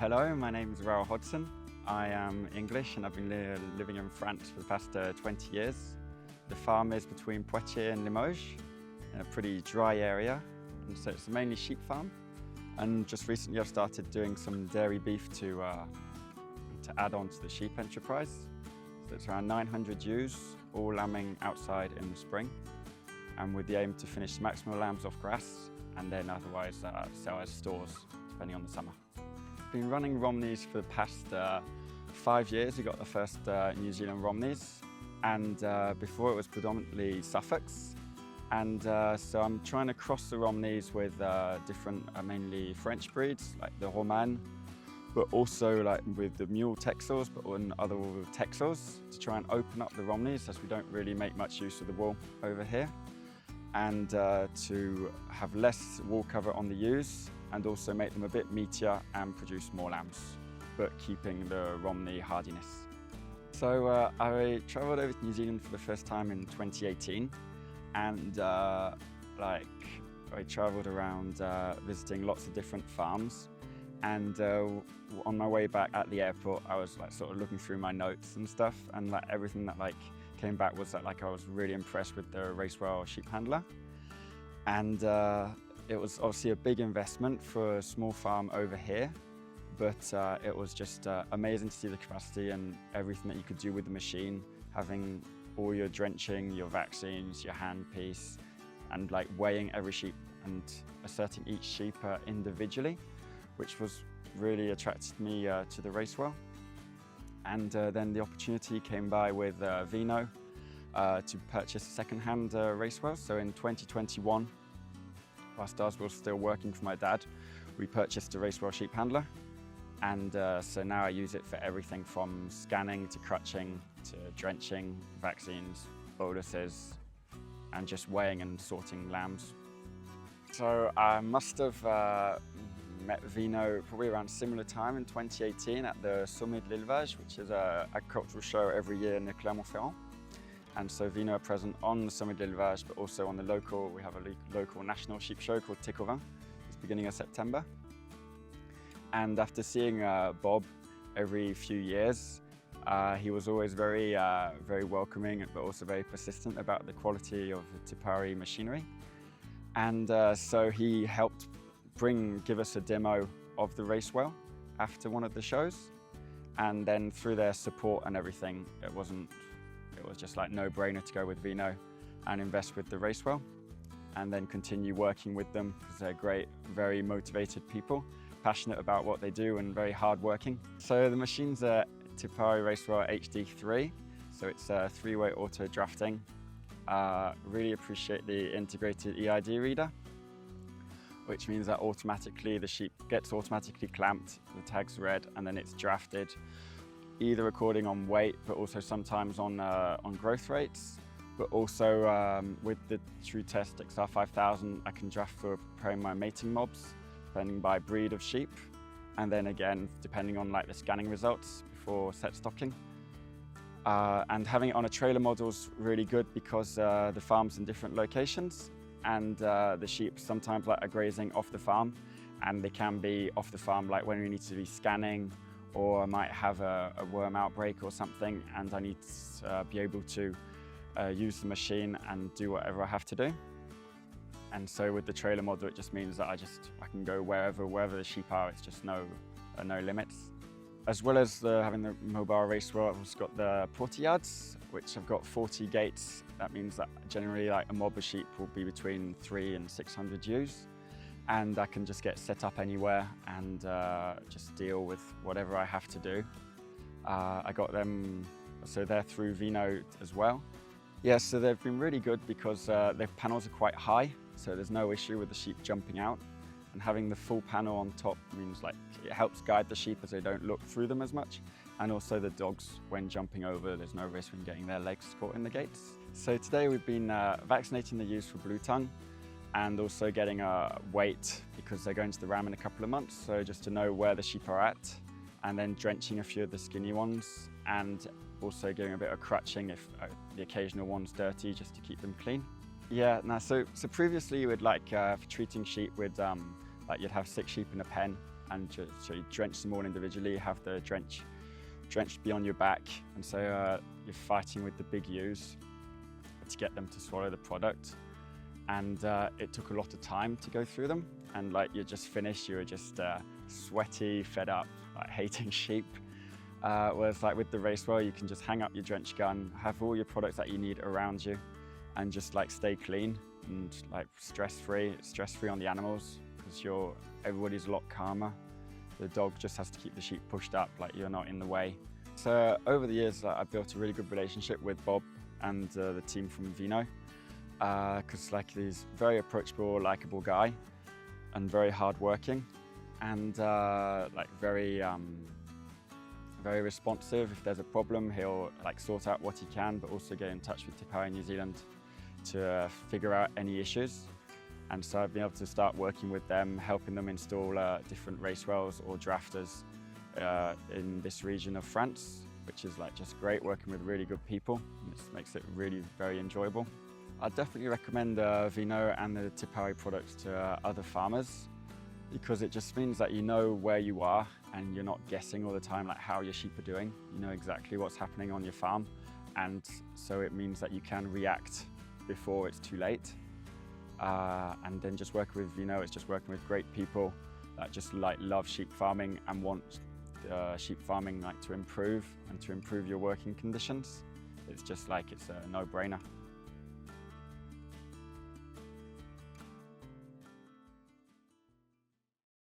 Hello, my name is Raoul Hodson. I am English and I've been living in France for the past 20 years. The farm is between Poitiers and Limoges, in a pretty dry area, and so it's mainly sheep farm. And just recently I've started doing some dairy beef to add on to the sheep enterprise. So it's around 900 ewes, all lambing outside in the spring, and with the aim to finish the maximum lambs off grass and then otherwise sell as stores, depending on the summer. Been running Romneys for the past 5 years. We got the first New Zealand Romneys, and before it was predominantly Suffolks. And so I'm trying to cross the Romneys with different, mainly French breeds, like the Roman, but also like with the mule Texels, but on other Texels, to try and open up the Romneys, as we don't really make much use of the wool over here, and to have less wool cover on the ewes, and also make them a bit meatier and produce more lambs, but keeping the Romney hardiness. So I travelled over to New Zealand for the first time in 2018, and I travelled around visiting lots of different farms, and on my way back at the airport I was sort of looking through my notes and stuff, and everything that came back was that I was really impressed with the Racewell sheep handler. And it was obviously a big investment for a small farm over here, but it was just amazing to see the capacity and everything that you could do with the machine, having all your drenching, your vaccines, your hand piece, and weighing every sheep and asserting each sheep individually, which was really attracted me to the Racewell. And then the opportunity came by with Veno to purchase a second-hand Racewell. So in 2021, whilst I was still working for my dad, we purchased a Racewell sheep handler, and so now I use it for everything from scanning to crutching to drenching, vaccines, boluses, and just weighing and sorting lambs. So I must have met Veno probably around similar time in 2018 at the Sommet de l'Élevage, which is an agricultural show every year in Clermont-Ferrand. And so Veno are present on the Sommet de l'Élevage, but also on the local, we have a local national sheep show called Técovin. It's beginning of September. And after seeing Bob every few years, he was always very welcoming, but also very persistent about the quality of the Pari machinery. And so he helped give us a demo of the Racewell after one of the shows. And then through their support and everything, it was just no-brainer to go with Veno and invest with the Racewell, and then continue working with them because they're great, very motivated people, passionate about what they do and very hard-working. So the machine's a Pari Racewell HD3, so it's a 3-way auto drafting. Really appreciate the integrated EID reader, which means that automatically the sheep gets automatically clamped, the tag's read, and then it's drafted, either according on weight, but also sometimes on growth rates. But also with the True Test XR5000, I can draft for preparing my mating mobs, depending by breed of sheep, and then again, depending on the scanning results before set stocking. And having it on a trailer model is really good because the farm's in different locations, and the sheep sometimes are grazing off the farm, and they can be off the farm when we need to be scanning, or I might have a worm outbreak or something, and I need to be able to use the machine and do whatever I have to do. And so with the trailer model, it just means that I can go wherever the sheep are. It's just no limits. As well as having the mobile Racewell, I've also got the portillards, which have got 40 gates. That means that generally a mob of sheep will be between 300 and 600 ewes. And I can just get set up anywhere and just deal with whatever I have to do. I got them, so they're through Veno as well. Yeah, so they've been really good because their panels are quite high, so there's no issue with the sheep jumping out. And having the full panel on top means it helps guide the sheep as they don't look through them as much. And also the dogs, when jumping over, there's no risk in getting their legs caught in the gates. So today we've been vaccinating the ewes for blue tongue, and also getting a weight because they're going to the ram in a couple of months, so just to know where the sheep are at, and then drenching a few of the skinny ones, and also giving a bit of crutching if the occasional one's dirty, just to keep them clean. Yeah, no, so previously you would for treating sheep with, you'd have 6 sheep in a pen, and so you drench them all individually, have the drenched be on your back, and so you're fighting with the big ewes to get them to swallow the product. And it took a lot of time to go through them, and like you're just finished, you were just sweaty, fed up, like hating sheep. Whereas like with the Racewell, you can just hang up your drench gun, have all your products that you need around you, and just like stay clean and like stress-free on the animals, because everybody's a lot calmer. The dog just has to keep the sheep pushed up, like you're not in the way. So over the years, I built a really good relationship with Bob and the team from Veno, because like he's a very approachable, likable guy, and very hardworking, and like very responsive. If there's a problem, he'll like sort out what he can, but also get in touch with Pari New Zealand to figure out any issues. And so I've been able to start working with them, helping them install different Racewells or drafters in this region of France, which is like just great, working with really good people. And this makes it really very enjoyable. I'd definitely recommend Veno and the Pari products to other farmers, because it just means that you know where you are and you're not guessing all the time like how your sheep are doing. You know exactly what's happening on your farm, and so it means that you can react before it's too late. And then just working with Veno, it's just working with great people that just like love sheep farming and want sheep farming like to improve and to improve your working conditions. It's just like it's a no-brainer.